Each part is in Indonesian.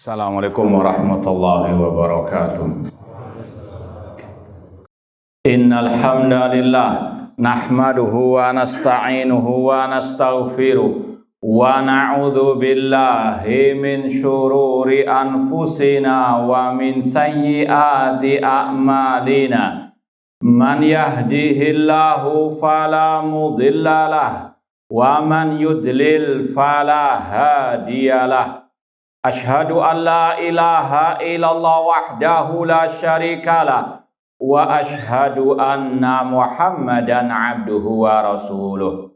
Assalamualaikum warahmatullahi wabarakatuh. Innal hamdalillah nahmaduhu wa nasta'inuhu wa nastaghfiruh wa na'udzu billahi min syururi anfusina wa min sayyiati a'malina. Man yahdihillahu fala mudhillalah wa man yudlil fala hadiyalah. Ashhadu an la ilaha illallah wahdahu la syarikalah wa ashhadu anna Muhammadan abduhu wa rasuluh.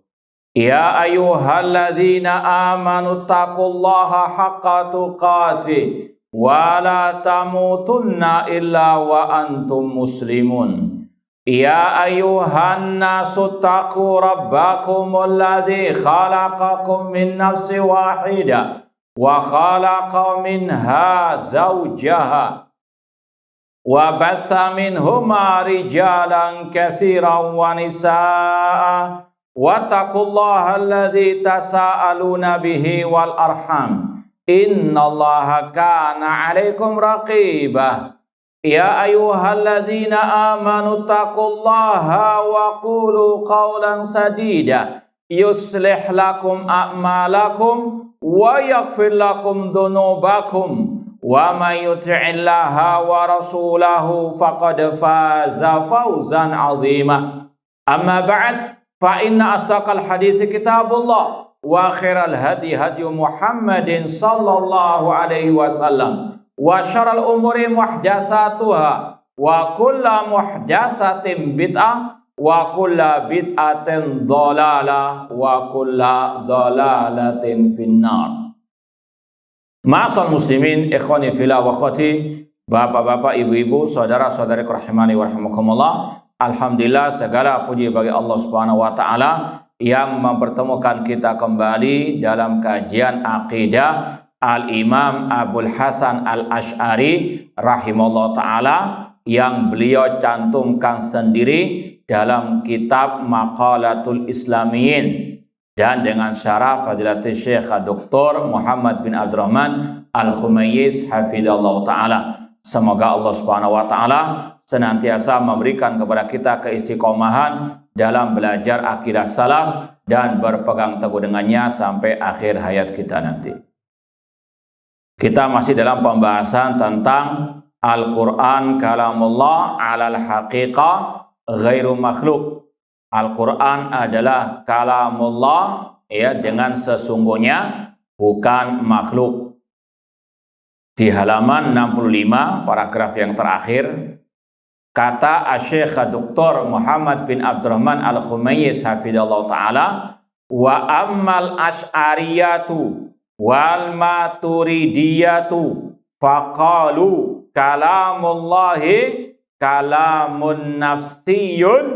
Ya ayyuhalladzina amanu taqullaha haqqa tuqatih wa la tamutunna illa wa antum muslimun. Ya ayyuhan nasu taqu rabbakumul ladzi khalaqakum min nafsin wahidah wa khalaqa minha zawjaha wa batha minhuma rijalan katsiran wa nisaa wattaqullaha alladzi tasaaluna bihi wal arham innallaha kana 'alaikum raqibah. Ya ayyuhalladzina amanu taqullaha wa qulu qawlan sadida yuslih lakum a'malakum wa yaghfir lakum dhunubakum wa may yuti'illaha wa rasulahu faqad faza fawzan 'azima. Amma ba'd, fa inna asaqal hadithi kitabullah wa khairal hadi hadi Muhammadin sallallahu alaihi wasallam wa syarrul umuri muhdatsatuha wa kullu muhdatsatin bid'ah wa kulla bid'atin dhalalah wa kulla dhalalatin finnar. Ma'asal muslimin, ikhwani fillah wa akhwati, bapak-bapak, ibu-ibu, saudara-saudari rahimani wa rahimakumullah. Alhamdulillah, segala puji bagi Allah Subhanahu wa taala yang mempertemukan kita kembali dalam kajian akidah Al-Imam Abul Hasan Al-Asy'ari rahimahullah taala yang beliau cantumkan sendiri dalam kitab Maqalatul Islamiyin dan dengan syarah Fadilatul Syekh Dr. Muhammad bin Abdurrahman Al-Khumayyiz hafidhallahu taala. Semoga Allah Subhanahu wa taala senantiasa memberikan kepada kita keistiqomahan dalam belajar akidah salaf dan berpegang teguh dengannya sampai akhir hayat kita nanti. Kita masih dalam pembahasan tentang Al-Quran kalamullah alal haqiqah ghairu makhluk. Al-Quran adalah kalamullah ya, dengan sesungguhnya bukan makhluk. Di halaman 65 paragraf yang terakhir kata Asy-Syaikh Dr. Muhammad bin Abdurrahman Al-Khumayyiz hafidhallahu taala, wa ammal asy'ariyatu wal maturidiyatu faqalu kalamullahi kalamun nafsiyun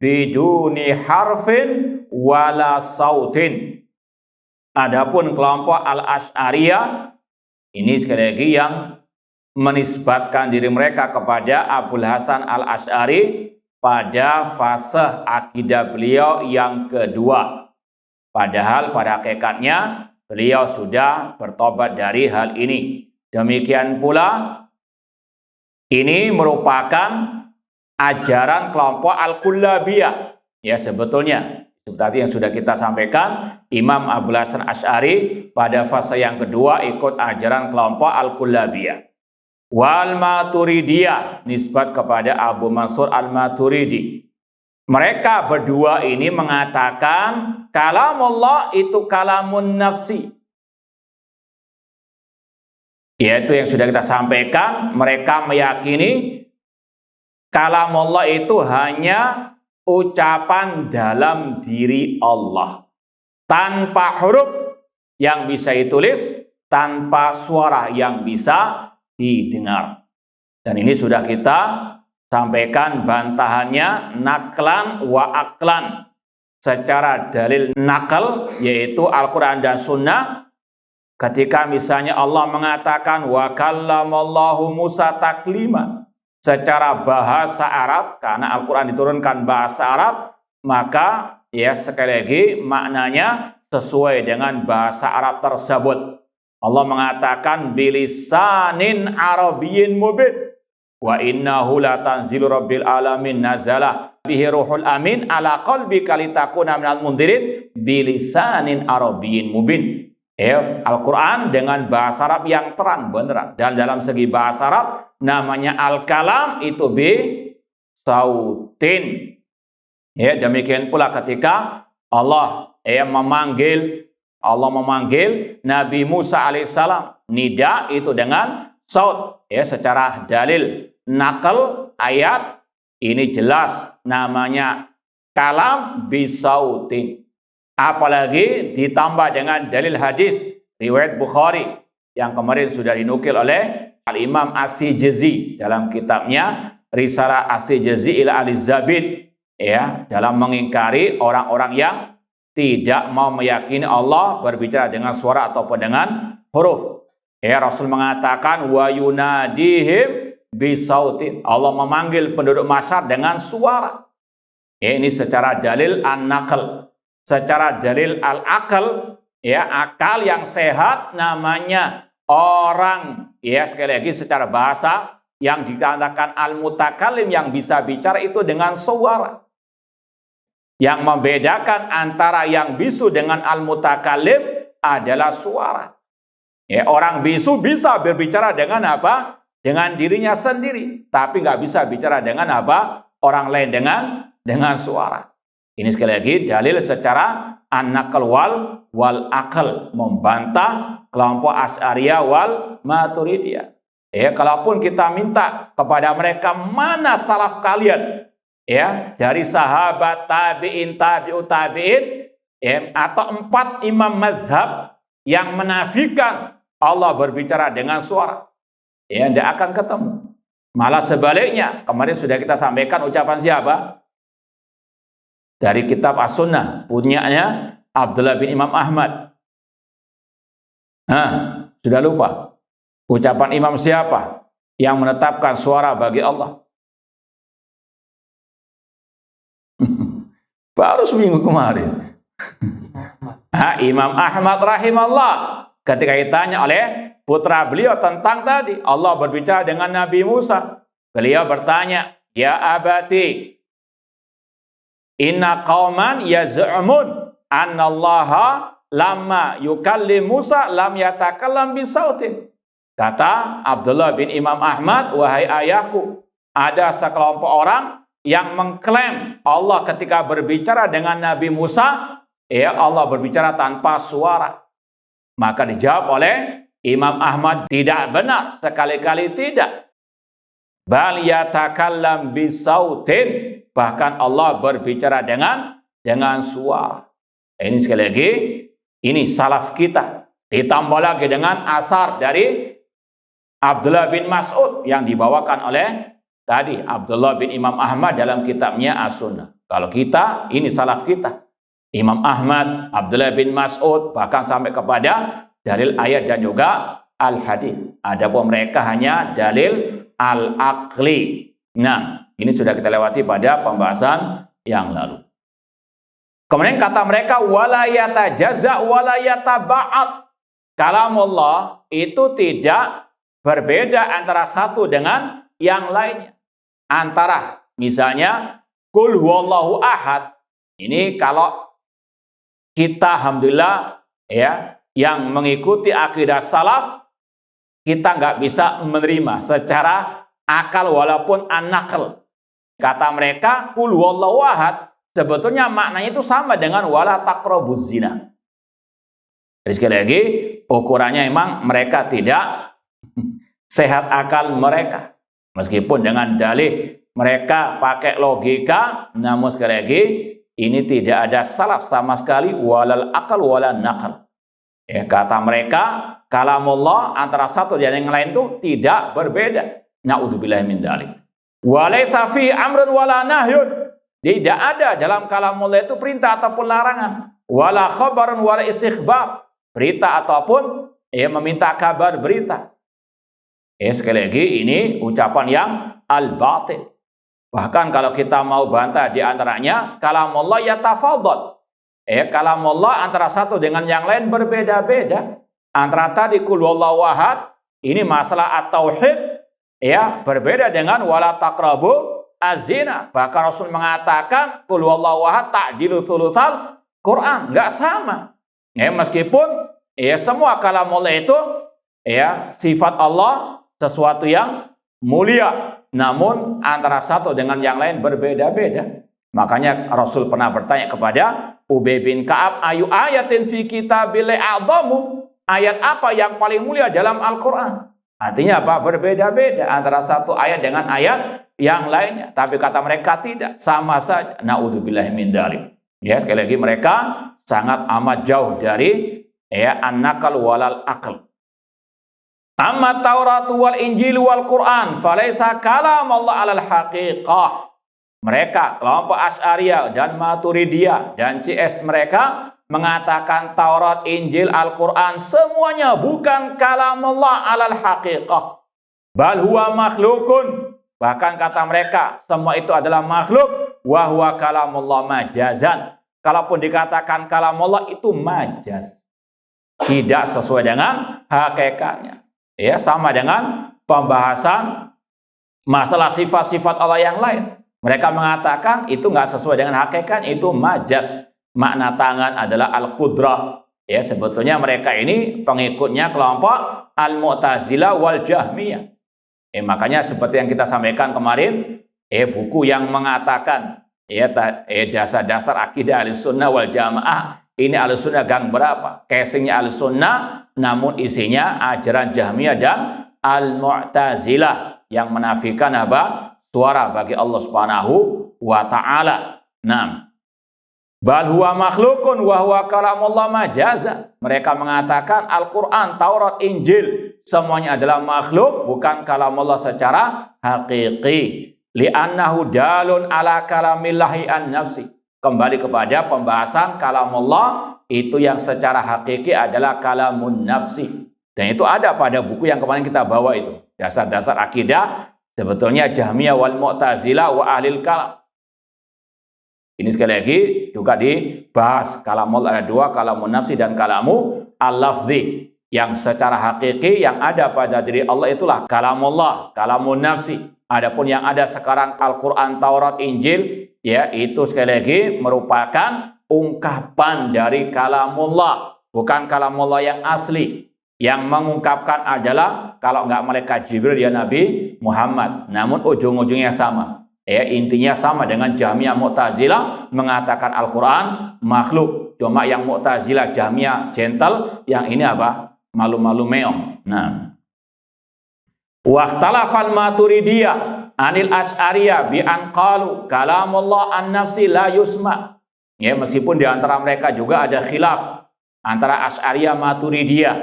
biduni harfin wala sautin. Adapun kelompok Al-Asy'ariyah ini sekali lagi yang menisbatkan diri mereka kepada Abul Hasan Al-Asy'ari pada fase akidah beliau yang kedua. Padahal pada hakikatnya beliau sudah bertobat dari hal ini. Demikian pula ini merupakan ajaran kelompok Al-Kullabiyah. Ya, sebetulnya seperti yang sudah kita sampaikan, Imam Abul Hasan Asy'ari pada fase yang kedua ikut ajaran kelompok Al-Kullabiyah. Wal Maturidiyah nisbat kepada Abu Mansur Al-Maturidi. Mereka berdua ini mengatakan kalamullah itu kalamun nafsi. Yaitu yang sudah kita sampaikan, mereka meyakini kalamullah itu hanya ucapan dalam diri Allah, tanpa huruf yang bisa ditulis, tanpa suara yang bisa didengar. Dan ini sudah kita sampaikan bantahannya naklan wa aklan. Secara dalil nakal yaitu Al-Quran dan Sunnah, ketika misalnya Allah mengatakan wa kallamallahu Musa taklima, secara bahasa Arab, karena Al-Quran diturunkan bahasa Arab, maka ya sekali lagi maknanya sesuai dengan bahasa Arab tersebut. Allah mengatakan bilisanin arabiyyin mubin. Wa innahu latanzilu rabbil alamin nazala bihi ruhul amin ala qalbika litakuna minal mundirin bilisanin arabiyyin mubin. Al-Quran dengan bahasa Arab yang terang benerang. Dan dalam segi bahasa Arab namanya al-kalam itu bi sautin. Demikian pula ketika Allah memanggil Nabi Musa alaihissalam, nida itu dengan saut, secara dalil nakal ayat ini jelas namanya kalam bisautin. Apalagi ditambah dengan dalil hadis riwayat Bukhari yang kemarin sudah dinukil oleh Al-Imam As-Sijizi dalam kitabnya Risalah As-Sijizi ila Al-Zabid, dalam mengingkari orang-orang yang tidak mau meyakini Allah berbicara dengan suara ataupun dengan huruf. Rasul mengatakan wa yunadihim bisautin. Allah memanggil penduduk masyar dengan suara. Ini secara dalil an-naql. Secara dalil al-aql, akal yang sehat namanya orang, sekali lagi secara bahasa yang dikatakan al-mutakallim yang bisa bicara itu dengan suara. Yang membedakan antara yang bisu dengan al-mutakallim adalah suara. Orang bisu bisa berbicara dengan apa? Dengan dirinya sendiri, tapi nggak bisa bicara dengan apa? Orang lain dengan suara. Ini sekali lagi dalil secara an-naql wal aql, membantah kelompok Asy'ariyah wal Maturidiyah. Kalaupun kita minta kepada mereka mana salaf kalian, dari sahabat, tabi'in, tabi'ut tabi'in, atau 4 imam mazhab yang menafikan Allah berbicara dengan suara, tidak akan ketemu. Malah sebaliknya, kemarin sudah kita sampaikan ucapan siapa? Dari kitab As-Sunnah, punyanya Abdullah bin Imam Ahmad. Sudah lupa? Ucapan imam siapa yang menetapkan suara bagi Allah? Baru seminggu kemarin. Imam Ahmad rahimahullah ketika ditanya oleh putra beliau tentang tadi Allah berbicara dengan Nabi Musa, beliau bertanya, ya abati, inna qauman yaz'umun annallaha lamma yukallim Musa lam yatakallam bisautin. Kata Abdullah bin Imam Ahmad, wahai ayahku, ada sekelompok orang yang mengklaim Allah ketika berbicara dengan Nabi Musa, Allah berbicara tanpa suara. Maka dijawab oleh Imam Ahmad, tidak benar, sekali-kali tidak. Bal yatakallam bisautin, bahkan Allah berbicara dengan suara. Ini sekali lagi, ini salaf kita. Ditambah lagi dengan asar dari Abdullah bin Mas'ud yang dibawakan oleh tadi Abdullah bin Imam Ahmad dalam kitabnya As-Sunnah. Kalau kita, ini salaf kita. Imam Ahmad, Abdullah bin Mas'ud, bahkan sampai kepada dalil ayat dan juga al-hadis. Adapun mereka hanya dalil al-aqli. Nah, ini sudah kita lewati pada pembahasan yang lalu. Kemudian kata mereka wala yatajaza wala yataba'at. Kalamullah itu tidak berbeda antara satu dengan yang lainnya. Antara misalnya qul huwallahu ahad. Ini kalau kita alhamdulillah yang mengikuti akidah salaf, kita nggak bisa menerima secara akal walaupun an-naql. Kata mereka qul huwallahu ahad, sebetulnya maknanya itu sama dengan wala taqrabuz zina. Jadi sekali lagi ukurannya memang mereka tidak sehat akal mereka. Meskipun dengan dalih mereka pakai logika, namun sekali lagi ini tidak ada salaf sama sekali walal akal walal naqal. Kata mereka kalamullah antara satu dan yang lain itu tidak berbeda. Na'udzubillahi min dzalik. Wa laisa fi amrun wala nahyun. Tidak ada dalam kalamullah itu perintah ataupun larangan. Wala khabarun wala istikhbar. Berita ataupun meminta kabar berita. Sekali lagi ini ucapan yang al-batil. Bahkan kalau kita mau bantah di antaranya kalamullah yatafadhal. Kalamullah antara satu dengan yang lain berbeda-beda. antara tadi qul huwallahu ahad, ini masalah at-tauhid, ya, berbeda dengan wala taqrabu az-zina. Bahkan Rasul mengatakan qul huwallahu ahad ta'dilu thulutsal Quran, enggak sama. Ya, meskipun ya semua kalamullah itu ya sifat Allah, sesuatu yang mulia, namun antara satu dengan yang lain berbeda-beda. Makanya Rasul pernah bertanya kepada Ubay bin Ka'ab, ayu ayatin fi kitabillahi a'dhamu, ayat apa yang paling mulia dalam Al-Quran? Artinya apa? Berbeda-beda antara satu ayat dengan ayat yang lainnya. Tapi kata mereka tidak, sama saja. Na'udzubillahi min dzalik. Ya, sekali lagi mereka sangat amat jauh dari ya an-naqal walal aql. Amma Taurat wal Injil wal Quran falaysa kalam Allah 'alal haqiqah. Mereka kelompok Asy'ariyah dan Maturidiyah dan CS mereka mengatakan Taurat, Injil, Al-Quran semuanya bukan kalam Allah 'alal haqiqah. Bal huwa makhlukun. Bahkan kata mereka semua itu adalah makhluk, wa huwa kalamullah majazan. Kalaupun dikatakan kalam Allah itu majaz, tidak sesuai dengan hakikatnya. Ya, sama dengan pembahasan masalah sifat-sifat Allah yang lain. Mereka mengatakan itu nggak sesuai dengan hakikat, itu majaz. Makna tangan adalah al-qudrah. Ya, sebetulnya mereka ini pengikutnya kelompok al-Mu'tazilah wal Jahmiyah. Makanya seperti yang kita sampaikan kemarin, buku yang mengatakan dasar-dasar akidah Ahlussunnah wal Jamaah. Ini Ahlussunnah gang berapa? Casingnya Ahlussunnah, namun isinya ajaran Jahmiyah dan al-Mu'tazilah yang menafikan apa? Suara bagi Allah Subhanahu wa taala. Nah, bal huwa makhlukun wa huwa kalamullah majaza. Mereka mengatakan Al-Qur'an, Taurat, Injil semuanya adalah makhluk, bukan kalamullah secara hakiki. Li'annahu dalun ala kalamillahi an-nafsi. Kembali kepada pembahasan kalamullah itu yang secara hakiki adalah kalamun nafsi. Dan itu ada pada buku yang kemarin kita bawa itu. Dasar-dasar akidah sebetulnya Jahmiyah wal Mu'tazilah wa ahlil kalam. Ini sekali lagi juga dibahas. Kalamul ada dua, kalamun nafsi dan kalamu al-lafzi. Yang secara hakiki yang ada pada diri Allah itulah kalamullah, kalamun nafsi. Adapun yang ada sekarang Al-Quran, Taurat, Injil, ya itu sekali lagi merupakan ungkapan dari kalamullah, bukan kalamullah yang asli. Yang mengungkapkan adalah kalau nggak malaikat Jibril ya Nabi Muhammad. Namun ujung-ujungnya sama. Ya, intinya sama dengan Jahmiyah Mu'tazilah mengatakan Al-Quran makhluk. Cuma yang Mu'tazilah Jahmiyah gentle, yang ini apa? Malu-malu meong. Nah, wahtalafal Maturidiyah anil Asy'ariyah bi an qalu kalamullah an nafsi la yusma. Ya, meskipun di antara mereka juga ada khilaf antara Asy'ariyah Maturidiyah.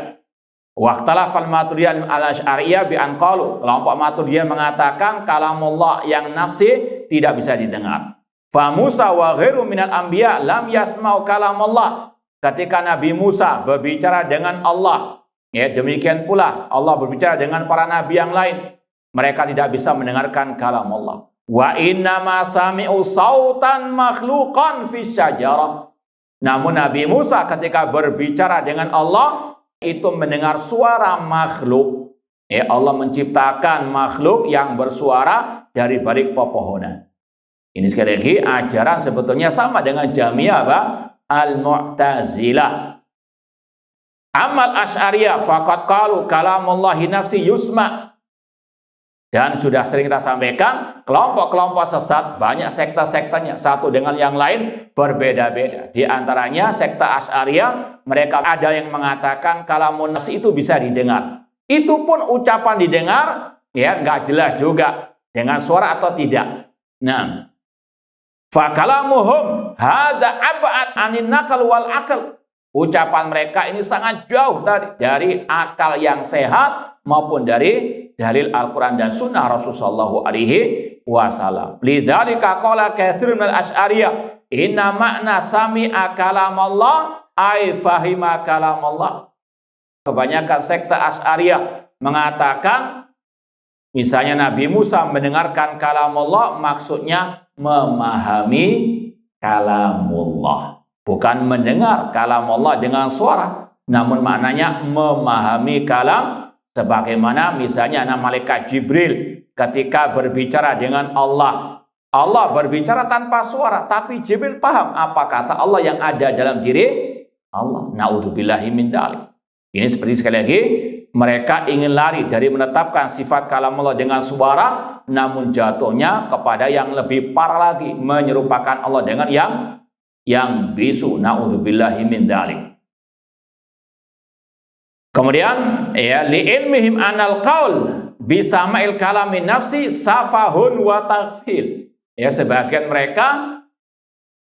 Wahtalafal Maturidiyah al Asy'ariyah bi an qalu, kelompok Maturidiyah mengatakan kalamullah yang nafsi tidak bisa didengar. Fa Musa wa ghairu minal anbiya lam yasma'u kalamullah. Ketika Nabi Musa berbicara dengan Allah, ya demikian pula Allah berbicara dengan para nabi yang lain, mereka tidak bisa mendengarkan kalamullah. Wa inna ma sami'u sautan makhluqan fi syajarah. Namun Nabi Musa ketika berbicara dengan Allah itu mendengar suara makhluk. Ya, Allah menciptakan makhluk yang bersuara dari balik pepohonan. Ini sekali lagi ajaran sebetulnya sama dengan Jahmiyah apa? Al-Mu'tazilah. Amal Asy'ariyah faqad qalu kalamullahi nafsi yusma. Dan sudah sering kita sampaikan, kelompok-kelompok sesat banyak sekte-sektenya, satu dengan yang lain berbeda-beda. Di antaranya sekte Asy'ariyah, mereka ada yang mengatakan kalamun nafsi itu bisa didengar. Itu pun ucapan didengar, ya nggak jelas juga dengan suara atau tidak. Nah, fa kalamuhum hadza ab'ad anin naqal wal aql. Ucapan mereka ini sangat jauh dari akal yang sehat maupun dari dalil Al-Quran dan Sunnah Rasulullah SAW. Lidzalika qala katsirun minal Asy'ariyah inna makna sami'a kalamallah ay fahima kalamallah. Kebanyakan sekte Asy'ariyah mengatakan misalnya Nabi Musa mendengarkan kalamullah, maksudnya memahami kalamullah, bukan mendengar kalamullah dengan suara. namun maknanya memahami kalam, sebagaimana misalnya malaikat Jibril ketika berbicara dengan Allah. Allah berbicara tanpa suara, tapi Jibril paham apa kata Allah yang ada dalam diri Allah. Na'udzubillahi min dzalik. Ini seperti sekali lagi, mereka ingin lari dari menetapkan sifat kalam Allah dengan suara, namun jatuhnya kepada yang lebih parah lagi, menyerupakan Allah dengan yang bisu. Na'udzubillahi min dzalik. Kemudian ya, li ilmihim anal qaul bisama'il kalamin nafsi safahun wa taghfil. Ya, sebagian mereka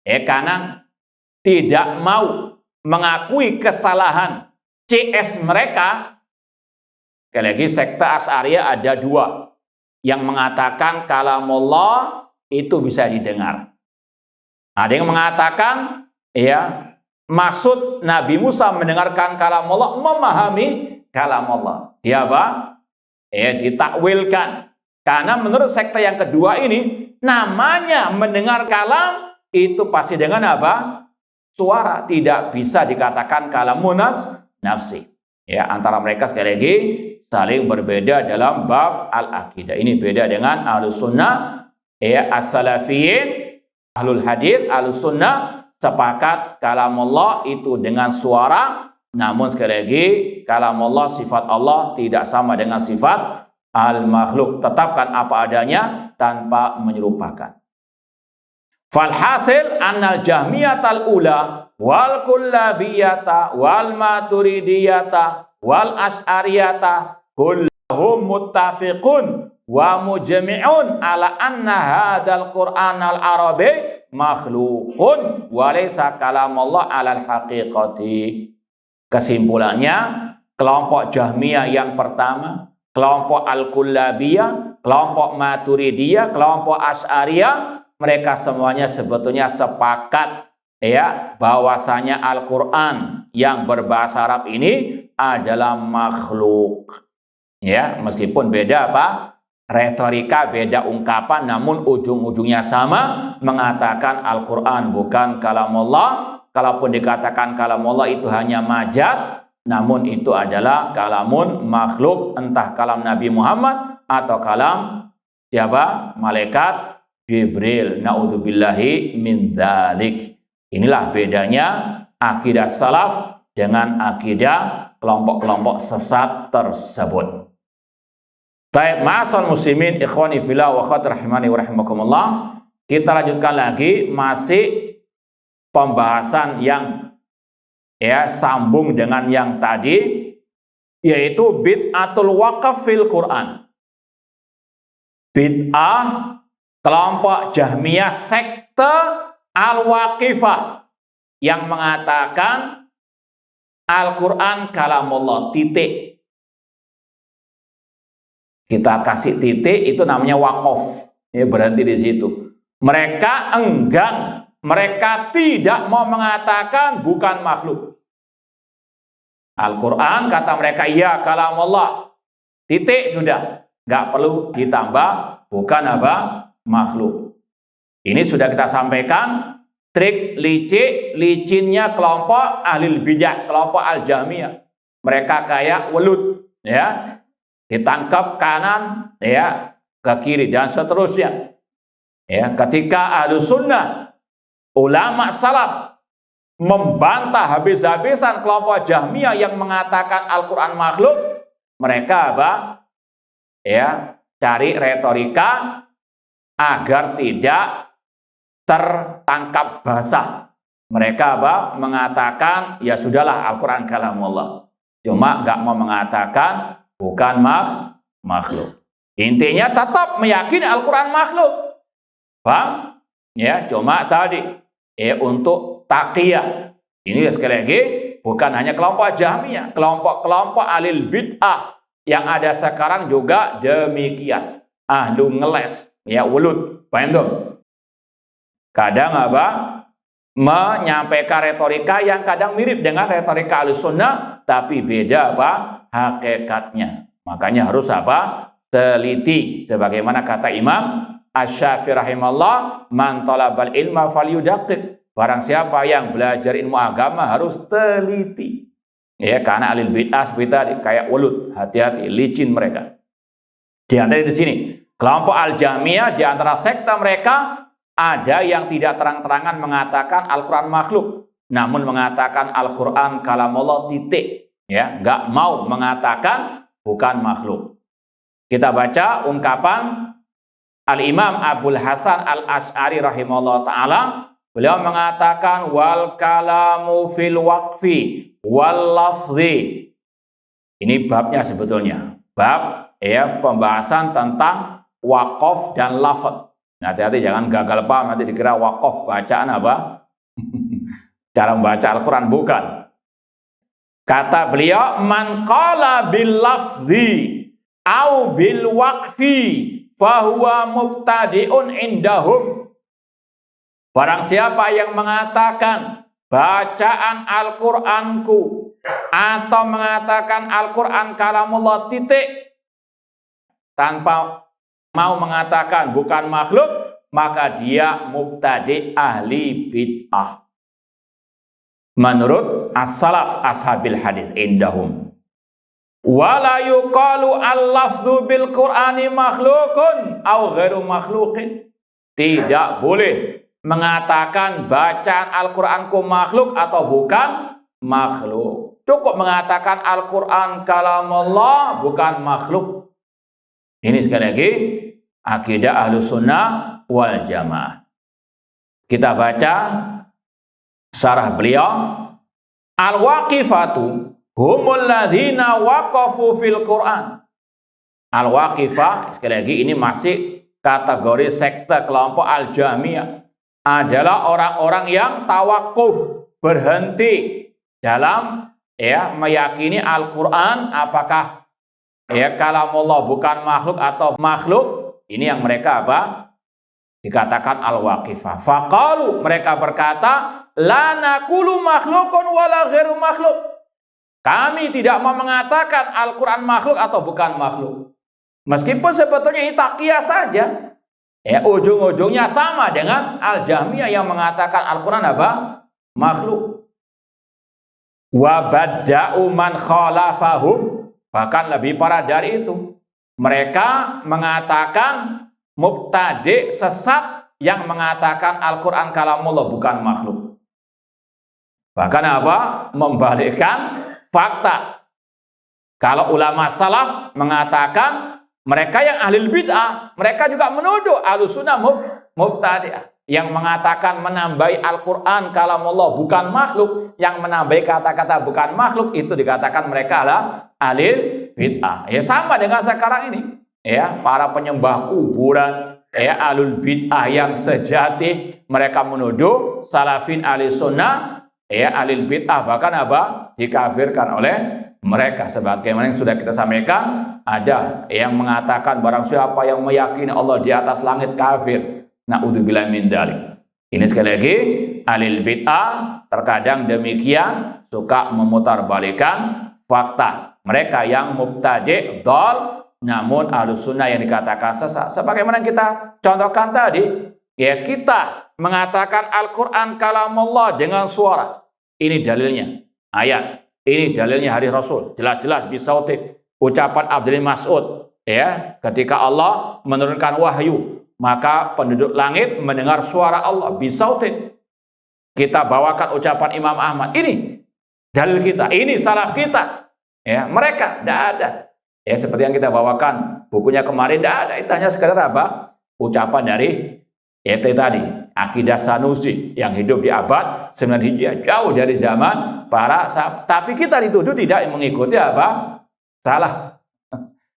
karena tidak mau mengakui kesalahan CS mereka. Sekali lagi, sekte Asy'ariyah ada dua yang mengatakan kalamullah itu bisa didengar. Ada yang mengatakan ya, maksud Nabi Musa mendengarkan kalamullah, memahami kalamullah. Dia apa? Ditakwilkan. Karena menurut sekte yang kedua ini, namanya mendengar kalam itu pasti dengan apa? Suara. Tidak bisa dikatakan kalamun nafsi. Ya, antara mereka sekali lagi saling berbeda dalam bab al-aqidah. Ini beda dengan ahlus sunnah, as-salafiyin, ahlul hadith, ahlus sunnah sepakat kalamullah itu dengan suara. Namun sekali lagi, kalamullah sifat Allah tidak sama dengan sifat al-makhluk. Tetapkan apa adanya tanpa menyerupakan. Falhasil annal jahmiyatal ula wal kullabiyata wal maturidiyata wal asy'ariyata kulluhum muttafiqun wa mujmi'un ala anna hadzal qur'anal arabi makhluqun wa laysa kalamullah 'alal haqiqati. Kesimpulannya, kelompok Jahmiyah yang pertama, kelompok Al-Kullabiyah, kelompok Maturidiyah, kelompok Asy'ariyah, mereka semuanya sebetulnya sepakat ya bahwasanya Al-Qur'an yang berbahasa Arab ini adalah makhluk. Ya, meskipun beda apa? Retorika, beda ungkapan, namun ujung-ujungnya sama, mengatakan Al-Qur'an bukan kalamullah. Kalaupun dikatakan kalamullah itu hanya majaz, namun itu adalah kalamun makhluk, entah kalam Nabi Muhammad atau kalam siapa? Malaikat Jibril. Na'udzubillahi min dzalik. Inilah bedanya akidah salaf dengan akidah kelompok-kelompok sesat tersebut. Baik, ma'asal muslimin, ikhwani fillah wa akhwati rahimani wa rahimakumullah. Kita lanjutkan lagi, masih pembahasan yang sambung dengan yang tadi, yaitu bid'atul waqaf fil Quran. Bid'ah kelompok Jahmiyah sekte al-waqifah yang mengatakan Al-Quran kalamullah, titik. Kita kasih titik, itu namanya waqaf. Ya, berhenti di situ. Mereka enggan, mereka tidak mau mengatakan bukan makhluk. Al-Quran kata mereka iya kalamullah, titik, sudah, nggak perlu ditambah bukan apa? Makhluk. Ini sudah kita sampaikan trik licinnya kelompok ahlul bidah, kelompok al-Jahmiyah. Mereka kayak welut, ya, ditangkap kanan, ya, ke kiri dan seterusnya. Ya, ketika ahlus sunnah, ulama salaf membantah habis-habisan kelompok Jahmiyah yang mengatakan Al-Quran makhluk, mereka apa? Ya, cari retorika agar tidak tertangkap basah. Mereka apa? Mengatakan ya sudahlah Al-Quran kalamullah. Cuma nggak mau mengatakan bukan makhluk. Intinya tetap meyakini Al-Quran makhluk. Paham? Ya, cuma tadi untuk taqiyah. Ini sekali lagi bukan hanya kelompok Jahmiyah, kelompok-kelompok alil bid'ah yang ada sekarang juga demikian. Ahlu ngeles, ya, welut. Paham tuh? Kadang apa? Menyampaikan retorika yang kadang mirip dengan retorika Ahlussunnah, tapi beda apa? Hakikatnya. Makanya harus apa? Teliti. Sebagaimana kata Imam Asy-Syafi'i rahimahullah, man talabal ilma falyudaqqiq. Barang siapa yang belajar ilmu agama harus teliti. Ya, karena alil bid'ah seperti tadi kayak welut, hati-hati, licin mereka. Di antara di sini, kelompok Al-Jahmiyah di antara sekte mereka ada yang tidak terang-terangan mengatakan Al-Quran makhluk, namun mengatakan Al-Quran kalamullah titik. Ya, nggak mau mengatakan bukan makhluk. Kita baca ungkapan Al-Imam Abul Hasan Al-Asy'ari rahimahullah ta'ala. Beliau mengatakan wal kalamu fil waqfi wal lafzi. Ini babnya sebetulnya. Bab ya pembahasan tentang wakaf dan lafaz. Nah, hati-hati jangan gagal paham nanti dikira wakaf bacaan apa? Cara membaca Al-Quran bukan. Kata beliau man qala bil lafzi au bil waqfi fahuwa mubtadi'un indahum. Barang siapa yang mengatakan bacaan Al-Qur'anku atau mengatakan Al-Qur'an kalamullah titik tanpa mau mengatakan bukan makhluk, maka dia mubtadi' ahli bid'ah. Menurut as-salaf ashabil hadits indahum. Wala yuqalu al-lafdhu bil Qur'ani makhlukun au ghairu makhlukin. Tidak boleh mengatakan bacaan Al-Qur'anku makhluk atau bukan makhluk. Cukup mengatakan Al-Qur'an kalamullah bukan makhluk. Ini sekali lagi akidah Ahlus Sunnah wal Jamaah. Kita baca syarah beliau. Al-waqifatu humul ladzina waqafu fil Qur'an. Al-waqifah, sekali lagi ini masih kategori sekte kelompok Al-Jahmiyah, adalah orang-orang yang tawakuf, berhenti dalam ya meyakini Al-Qur'an apakah ya kalamullah bukan makhluk atau makhluk. Ini yang mereka apa? Dikatakan al-waqifah. Faqalu, mereka berkata, la naqulu makhlukun wala ghairu makhluk. Kami tidak mau mengatakan Al-Quran makhluk atau bukan makhluk. Meskipun sebetulnya ini taqiyah saja. Ya, ujung-ujungnya sama dengan Al-Jahmiyah yang mengatakan Al-Quran apa? Makhluk. Wa badda'u man khalafahum. Bahkan lebih parah dari itu. Mereka mengatakan mubtadi' sesat yang mengatakan Al-Quran kalamullah bukan makhluk. Bahkan apa? Membalikkan fakta. Kalau ulama salaf mengatakan mereka yang ahli bid'ah, mereka juga menuduh Ahlus Sunnah mubtadi'ah yang mengatakan menambahi Al-Quran kalamullah bukan makhluk, yang menambahi kata-kata bukan makhluk itu dikatakan mereka adalah ahli bid'ah. Ya sama dengan sekarang ini. Ya, para penyembah kuburan, ya ahlul bid'ah yang sejati, mereka menuduh salafin ahli sunnah, ya ahlul bid'ah bahkan apa? Dikafirkan oleh mereka. Sebagaimana yang sudah kita sampaikan, ada yang mengatakan barang siapa yang meyakini Allah di atas langit kafir. Na'udzubillah min dzalik. Ini sekali lagi ahlul bid'ah terkadang demikian suka memutarbalikan fakta. Mereka yang mubtadi' dhal, namun Ahlus Sunnah yang dikatakan sesat. Sebagaimana kita contohkan tadi, ya kita mengatakan Al-Quran kalamullah dengan suara. Ini dalilnya ayat. Ini dalilnya hadis Rasul. Jelas-jelas bisautik. Ucapan Abdul Mas'ud. Ya, ketika Allah menurunkan wahyu, maka penduduk langit mendengar suara Allah bisautik. Kita bawakan ucapan Imam Ahmad. Ini dalil kita. Ini salaf kita. Ya, mereka tidak ada. Ya, seperti yang kita bawakan bukunya kemarin, tidak ada. Itu hanya sekedar apa? Ucapan dari itu tadi, akidah Sanusi yang hidup di abad 9 Hijriah, jauh dari zaman para sahabat. Tapi kita dituduh tidak mengikuti apa? Salah.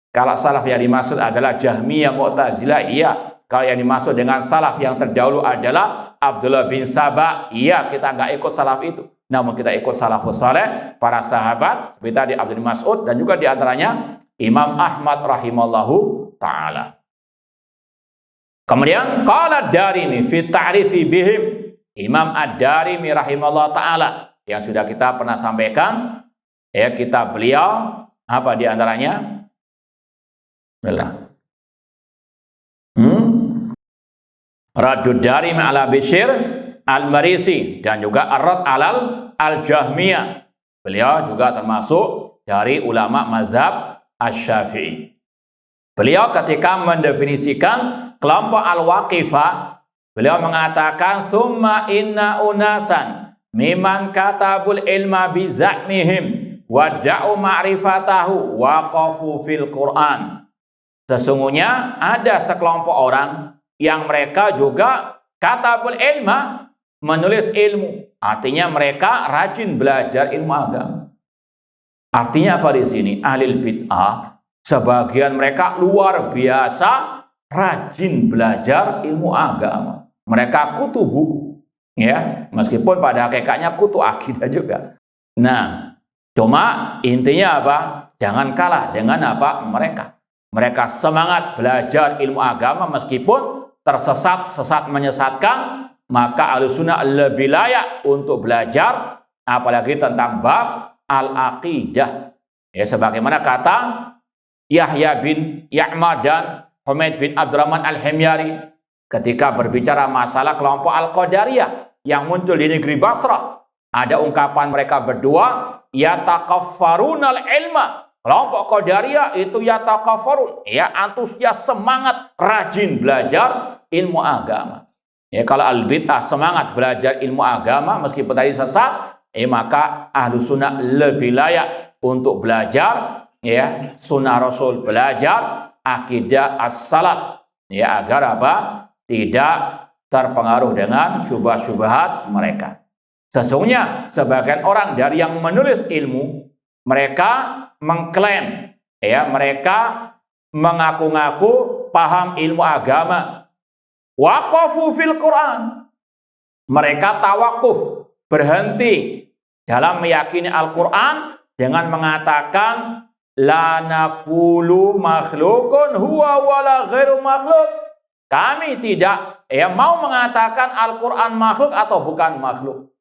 Kalau salaf yang dimaksud adalah Jahmiyah, Mu'tazilah, iya. Kalau yang dimaksud dengan salaf yang terdahulu adalah Abdullah bin Sabah, iya, kita nggak ikut salaf itu. Namun kita ikut salafus saleh, para sahabat, seperti tadi Abdul Mas'ud, dan juga diantaranya Imam Ahmad rahimallahu ta'ala. Kemudian qala Ad-Darimi fi ta'rifi bihim. Imam Ad-Darimi rahimallahu ta'ala yang sudah kita pernah sampaikan, ya kitab beliau apa diantaranya? Bismillah. Raddud Darimi ala Bishr al-Marisi dan juga Ar-Radd alal al-Jahmiyah. Beliau juga termasuk dari ulama mazhab Asy-Syafi'i. Beliau ketika mendefinisikan kelompok Al-Waqifah, beliau mengatakan summa inna unasan miman katabul ilma bi za'mihim wa da'u ma'rifatahu waqafu fil Qur'an. Sesungguhnya ada sekelompok orang yang mereka juga katabul ilma, menulis ilmu. Artinya mereka rajin belajar ilmu agama. Artinya apa di sini? Ahli bid'ah, sebagian mereka luar biasa rajin belajar ilmu agama. Mereka kutu buku, ya, meskipun pada hakikatnya kutu akidah juga. Nah, cuma intinya apa? Jangan kalah dengan apa? Mereka semangat belajar ilmu agama meskipun tersesat menyesatkan, maka Ahlussunnah lebih layak untuk belajar apalagi tentang bab al-aqidah. Ya, sebagaimana kata Yahya bin Ya'mar dan Humaid bin Abdurrahman al-Himyari ketika berbicara masalah kelompok Al-Qadariyah yang muncul di negeri Basrah. Ada ungkapan mereka berdua, yatakaffarunal ilma. Kelompok Qadariyah itu yatakaffarun, ya, antusias, semangat, rajin belajar ilmu agama. Ya, kalau al-bid'ah semangat belajar ilmu agama meskipun tadi sesat, maka Ahlussunnah lebih layak untuk belajar, ya, sunnah Rasul, belajar akidah as-salaf, ya, agar apa? Tidak terpengaruh dengan syubhat-syubhat mereka. Sesungguhnya sebagian orang dari yang menulis ilmu, mereka mengklaim, ya, mereka mengaku-ngaku paham ilmu agama. Waqafu fil Quran. Mereka tawakuf, berhenti dalam meyakini Al-Quran dengan mengatakan la naqulu makhlukun huwa wala ghairu makhluk. Kami tidak, ya, mau mengatakan Al-Quran makhluk atau bukan makhluk.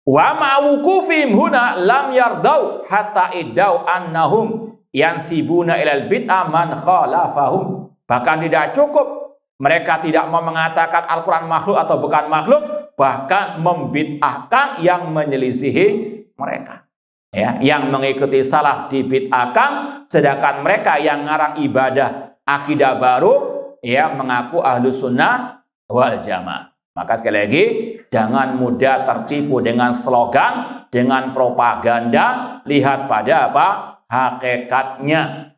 Wa ma'wukufim huna lam yardau hatta iddau annahum yansibuna ilal bid'ah man khalafahum. Bahkan tidak cukup mereka tidak mau mengatakan Al-Quran makhluk atau bukan makhluk, bahkan membid'ahkan yang menyelisihi mereka, ya, yang mengikuti salaf dibid'ahkan, sedangkan mereka yang ngarang ibadah akidah baru, ya, mengaku Ahlussunnah wal Jamaah. Maka sekali lagi, jangan mudah tertipu dengan slogan, dengan propaganda. Lihat pada apa? Hakikatnya.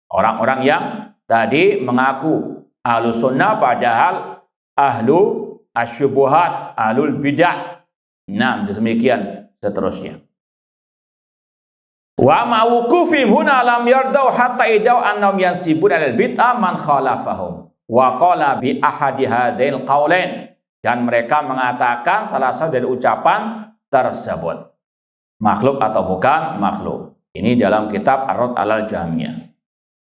Orang-orang yang tadi mengaku Ahlussunnah padahal ahlu asyubuhat, ahlul bid'ah. Nah, demikian seterusnya. Wa ma'wukufim huna lam yardau hatta idau annahum yansibun al bid'ah man khalafahum. Wa qala bi ahadi hadail qaulain, dan mereka mengatakan salah satu dari ucapan tersebut, makhluk atau bukan makhluk. Ini dalam kitab Ar-Radd 'alal Jahmiyah.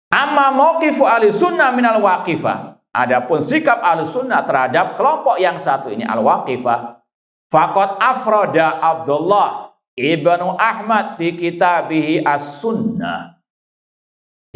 Amma mauqifu Ahlussunnah minal waqifah. Adapun sikap Ahlussunnah terhadap kelompok yang satu ini al-waqifah, faqad afrada Abdullah ibnu Ahmad fi kitabihi as-sunnah.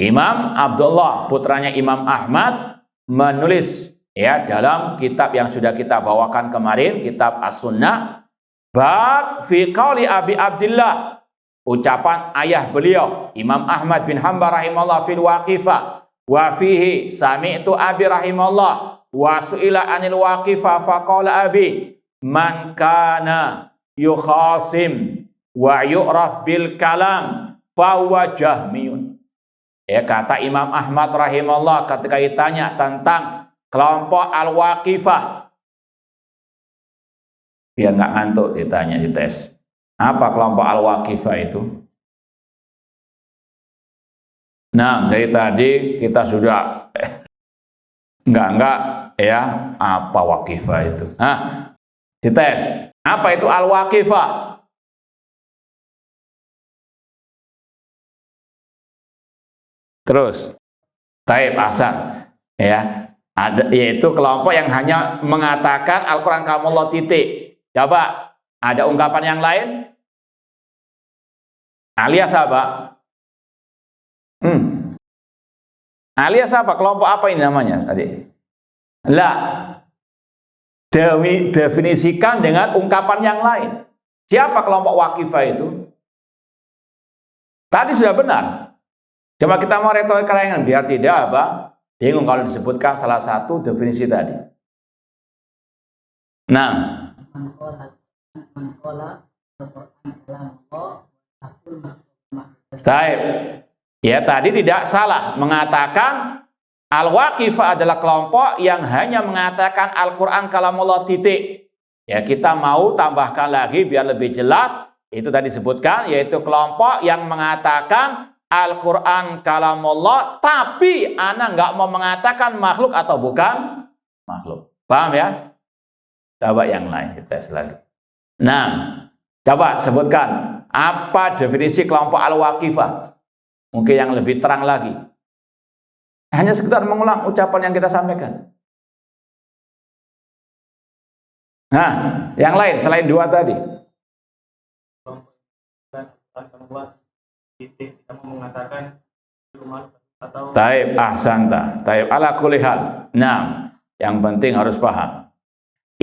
Imam Abdullah putranya Imam Ahmad menulis, ya, dalam kitab yang sudah kita bawakan kemarin, kitab As-Sunnah, bab fi qauli Abi Abdillah, ucapan ayah beliau Imam Ahmad bin Hanbal rahimahullah fil waqifah, wa fihi sami'tu Abi rahimahullah wa su'ila anil waqifah faqala Abi man kana yukhasim wa yu'raf bil kalam fa huwa jahmiyun. Ya, kata Imam Ahmad rahimahullah ketika ditanya tentang kelompok Al-Waqifah, biar nggak ngantuk ditanya, dites. Apa kelompok Al-Waqifah itu? Nah, dari tadi kita sudah enggak, ya, apa Waqifah itu? Dites. Apa itu Al-Waqifah? Terus, Taib Hasan, ya, yaitu kelompok yang hanya mengatakan Al-Quran kalamullah titik. Coba, ada ungkapan yang lain? Alias apa? Alias apa? Kelompok apa ini namanya tadi? Lah, definisikan dengan ungkapan yang lain. Siapa kelompok Waqifah itu? Tadi sudah benar. Coba kita mau retorika lain biar tidak bingung kalau disebutkan salah satu definisi tadi. Nah, baik. Ya, tadi tidak salah mengatakan Al-Waqifah adalah kelompok yang hanya mengatakan Al-Quran kalamullah titik. Ya, kita mau tambahkan lagi biar lebih jelas. Itu tadi disebutkan, yaitu kelompok yang mengatakan Al-Quran kalamullah, tapi ana nggak mau mengatakan makhluk atau bukan makhluk. Paham ya? Coba yang lain kita tes lagi. Nah, coba sebutkan apa definisi kelompok Al-Waqifah. Mungkin yang lebih terang lagi. Hanya sekedar mengulang ucapan yang kita sampaikan. Nah, yang lain selain dua tadi. Taib ahsanta. Taib ala kulli hal. Nah, yang penting harus paham.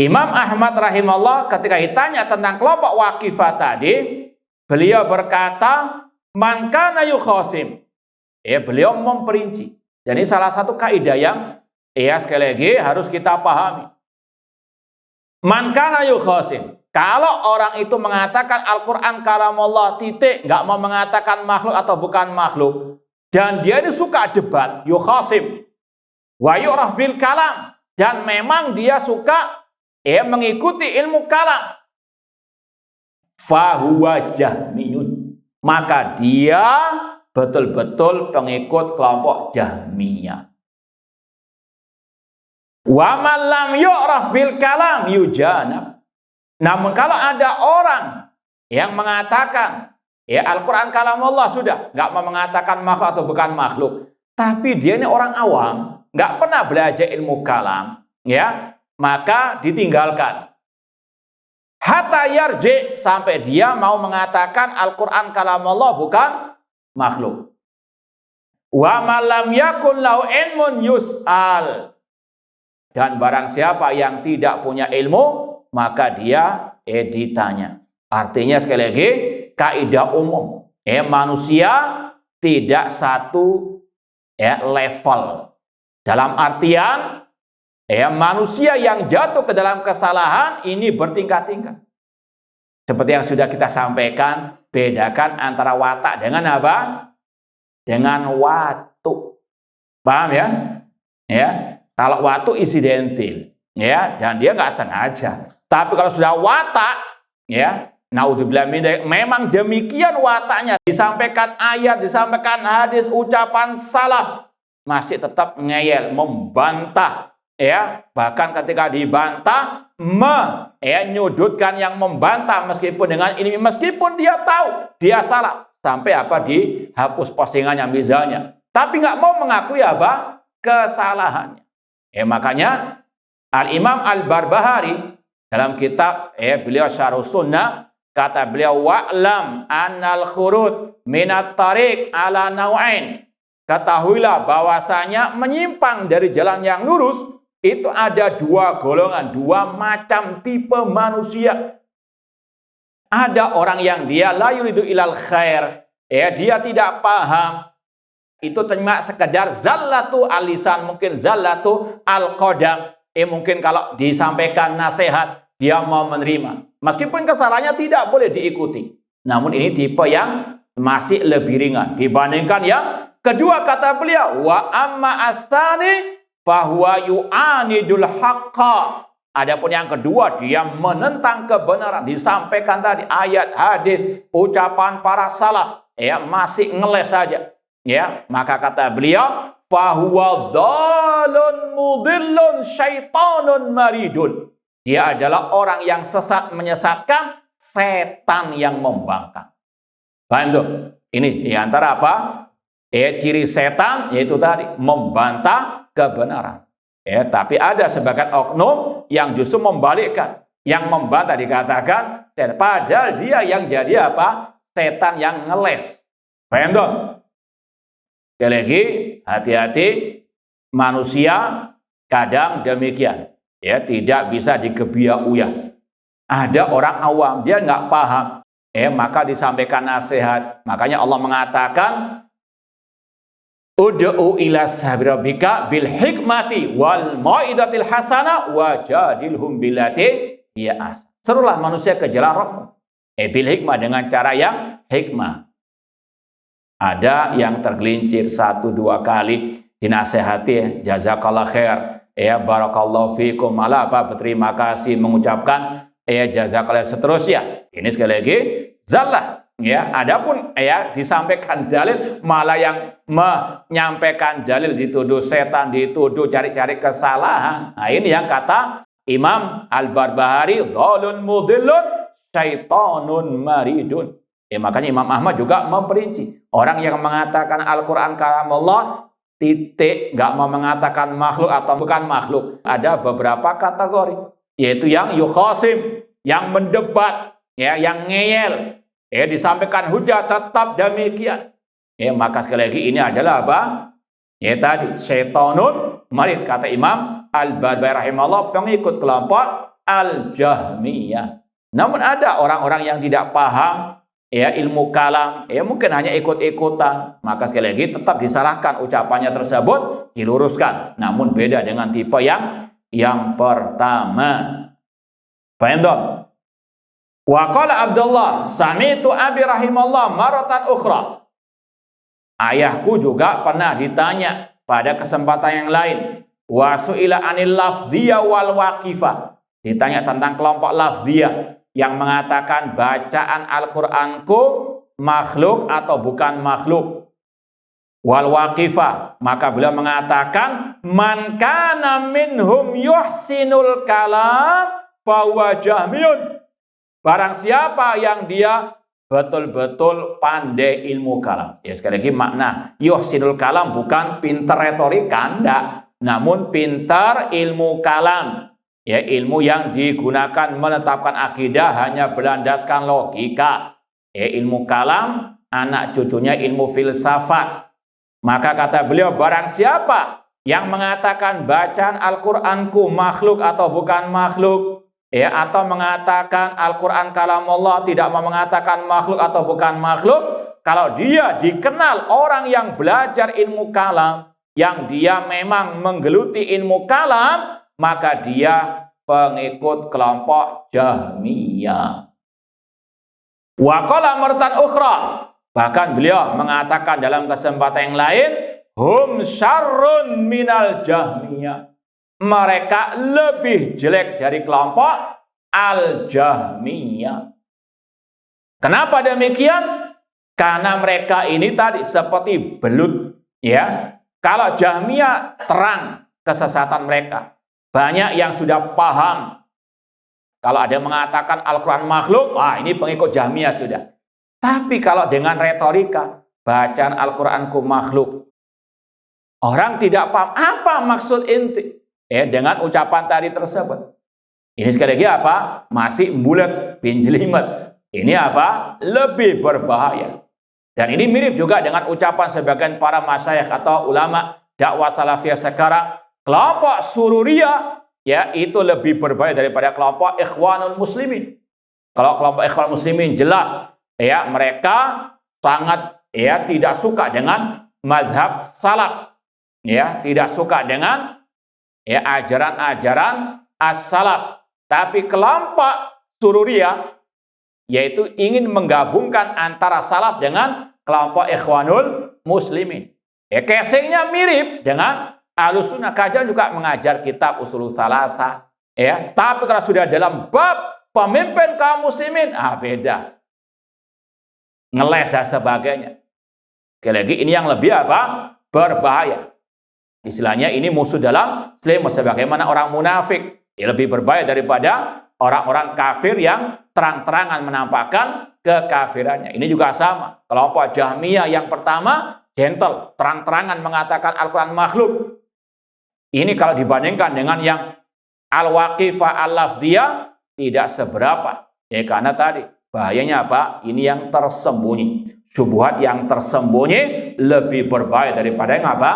Imam Ahmad rahimahullah ketika ditanya tentang kelompok Waqifah tadi, beliau berkata, man kana yukhasim. Beliau memperinci. Jadi salah satu kaidah yang sekali lagi harus kita pahami. Man kana yukhasim. Kalau orang itu mengatakan Al-Quran kalamullah titik, nggak mau mengatakan makhluk atau bukan makhluk, dan dia ini suka debat, yukhasim, wa yu'raf bil kalam, dan memang dia suka mengikuti ilmu kalam, fahuwa jahmiyun, maka dia betul-betul pengikut kelompok Jahmiyah. Wa man lam yu'raf bil kalam yujanab. Namun kalau ada orang yang mengatakan Al-Quran kalamullah sudah, nggak mau mengatakan makhluk atau bukan makhluk, tapi dia ini orang awam, nggak pernah belajar ilmu kalam, maka ditinggalkan. Hatta yarji, sampai dia mau mengatakan Al-Quran kalamullah bukan makhluk. Wa malam yakun lahu ilmun yus'al. Dan barang siapa yang tidak punya ilmu, maka dia ditanya. Artinya sekali lagi, kaidah umum, manusia tidak satu level. Dalam artian manusia yang jatuh ke dalam kesalahan ini bertingkat-tingkat. Seperti yang sudah kita sampaikan, bedakan antara watak dengan apa? Dengan watu. Paham ya? Kalau watu insidentil, dan dia nggak sengaja. Tapi kalau sudah watak, naudzubillah min dzalik, memang demikian wataknya. Disampaikan ayat, disampaikan hadis, ucapan salaf, masih tetap ngeyel, membantah. Bahkan ketika dibantah, menyudutkan yang membantah meskipun dengan ini, meskipun dia tahu dia salah, sampai dihapus postingannya misalnya, tapi nggak mau mengakui kesalahannya. Makanya Al-Imam Al-Barbahari dalam kitab beliau Syarhus Sunnah, kata beliau, wa'lam annal khurud minat tariq ala naw'ain. Ketahuilah bahwasanya menyimpang dari jalan yang lurus itu ada dua golongan, dua macam tipe manusia. Ada orang yang dia la yuridu ilal khair, dia tidak paham. Itu cuma sekedar zallatu alisan, mungkin zallatu al-qadam. Mungkin kalau disampaikan nasihat, dia mau menerima. Meskipun kesalahannya tidak boleh diikuti. Namun ini tipe yang masih lebih ringan dibandingkan yang kedua, kata beliau, wa amma asani fahuwa yu'anidul haqqa. Adapun yang kedua, dia menentang kebenaran. Disampaikan tadi ayat, hadis, ucapan para salaf, masih ngeles saja. Maka kata beliau, fahuwa dhalun mudhillun syaitanun maridun. Dia adalah orang yang sesat, menyesatkan, setan yang membangkang. Paham tuh? Ini diantara apa? Ciri setan, yaitu tadi membantah kebenaran. Tapi ada sebagian oknum yang justru membalikkan. Yang membantah dikatakan setan, padahal dia yang jadi apa? Setan yang ngeles. Paham tuh? Sekali lagi, hati-hati, manusia kadang demikian. Tidak bisa digebiak-uyah. Ada orang awam, dia nggak paham. Maka disampaikan nasihat. Makanya Allah mengatakan, ud'u ila sabili rabbika bil hikmati wal mau'izatil hasanah wajadilhum billati hiya ahsan. Serulah manusia ke jalan Rabbmu. Bil hikmah, dengan cara yang hikmah. Ada yang tergelincir 1-2 kali dinasehati, jazakallah khair, barakallahu fikum, malah berterima kasih, mengucapkan jazakallah seterusnya. Ini sekali lagi zallah. Adapun disampaikan dalil, malah yang menyampaikan dalil dituduh setan, dituduh cari-cari kesalahan. Nah, ini yang kata Imam Al-Barbahari, dhalun mudhillun syaitanun maridun. Makanya Imam Ahmad juga memperinci, orang yang mengatakan Al-Quran kalamullah titik, nggak mau mengatakan makhluk atau bukan makhluk, ada beberapa kategori, yaitu yang yukhasim, yang mendebat, yang ngeyel, disampaikan hujah tetap demikian. Maka sekali lagi ini adalah apa? Tadi syaitanun marid, kata Imam Al-Barbahari rahimahullah, pengikut kelompok Al-Jahmiyah. Namun ada orang-orang yang tidak paham ilmu kalam, mungkin hanya ikut-ikutan, maka sekali lagi tetap disalahkan ucapannya tersebut, diluruskan. Namun beda dengan tipe yang pertama. Paham dong? Wa qala Abdullah sami'tu abi rahimallah maratan ukhra. Ayahku juga pernah ditanya pada kesempatan yang lain, wa su'ila anil lafdhiyah wal waqifah. Ditanya tentang kelompok lafdhiyah yang mengatakan bacaan Al-Qur'anku makhluk atau bukan makhluk. Wal waqifah, maka beliau mengatakan man kana minhum yuhsinul kalam fa huwa jahmiyun. Barang siapa yang dia betul-betul pandai ilmu kalam. Sekali lagi makna yuhsinul kalam bukan pintar retorika, enggak, namun pintar ilmu kalam. Ilmu yang digunakan menetapkan akidah hanya berlandaskan logika. Ilmu kalam anak cucunya ilmu filsafat. Maka kata beliau, barang siapa yang mengatakan bacaan Al-Qur'anku makhluk atau bukan makhluk, atau mengatakan Al-Qur'an kalamullah, tidak mau mengatakan makhluk atau bukan makhluk, kalau dia dikenal orang yang belajar ilmu kalam, yang dia memang menggeluti ilmu kalam, maka dia pengikut kelompok Jahmiyah. Wa qala martan ukhra, bahkan beliau mengatakan dalam kesempatan yang lain, hum syarrun minal Jahmiyah. Mereka lebih jelek dari kelompok Al-Jahmiyah. Kenapa demikian? Karena mereka ini tadi seperti belut, Kalau Jahmiyah terang kesesatan mereka. Banyak yang sudah paham. Kalau ada yang mengatakan Al-Quran makhluk, ini pengikut Jahmiyah sudah. Tapi kalau dengan retorika, bacaan Al-Quranku makhluk, orang tidak paham apa maksud inti dengan ucapan tadi tersebut. Ini sekali lagi apa? Masih bulat bin jelimet. Ini apa? Lebih berbahaya. Dan ini mirip juga dengan ucapan sebagian para masyayikh atau ulama dakwah salafiyah sekarang. Kelompok sururiyah itu lebih berbahaya daripada kelompok ikhwanul muslimin. Kalau kelompok ikhwanul muslimin jelas mereka sangat tidak suka dengan mazhab salaf. Tidak suka dengan ajaran-ajaran as-salaf. Tapi kelompok sururiyah yaitu ingin menggabungkan antara salaf dengan kelompok ikhwanul muslimin. Casingnya mirip dengan Ahlussunnah. Kajian juga mengajar kitab usul salasah, tapi kalau sudah dalam bab pemimpin kaum muslimin, beda, ngeles dan sebagainya. Sekali lagi ini yang lebih apa? Berbahaya. Istilahnya ini musuh dalam Islam, sebagaimana orang munafik. Lebih berbahaya daripada orang-orang kafir yang terang-terangan menampakkan kekafirannya. Ini juga sama. Kelompok Jahmiyah yang pertama gentle, terang-terangan mengatakan Al-Quran makhluk. Ini kalau dibandingkan dengan yang al-waqifah al-lafziyah tidak seberapa. Karena tadi bahayanya apa? Ini yang tersembunyi. Syubhat yang tersembunyi lebih berbahaya daripada yang apa?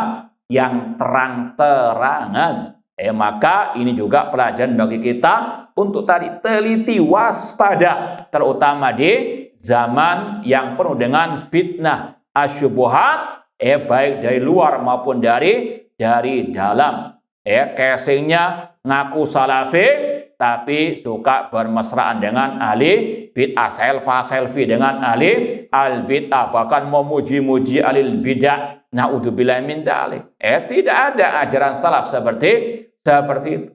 Yang terang-terangan. Maka ini juga pelajaran bagi kita untuk tadi teliti, waspada, terutama di zaman yang penuh dengan fitnah asyubuhat, baik dari luar maupun dari dalam. Casingnya ngaku salafi tapi suka bermesraan dengan ahli bid'ah, selfie dengan ahli al bid'ah, bahkan memuji-muji ahli bid'ah. Naudzubillah min dzalik. Tidak ada ajaran salaf seperti itu.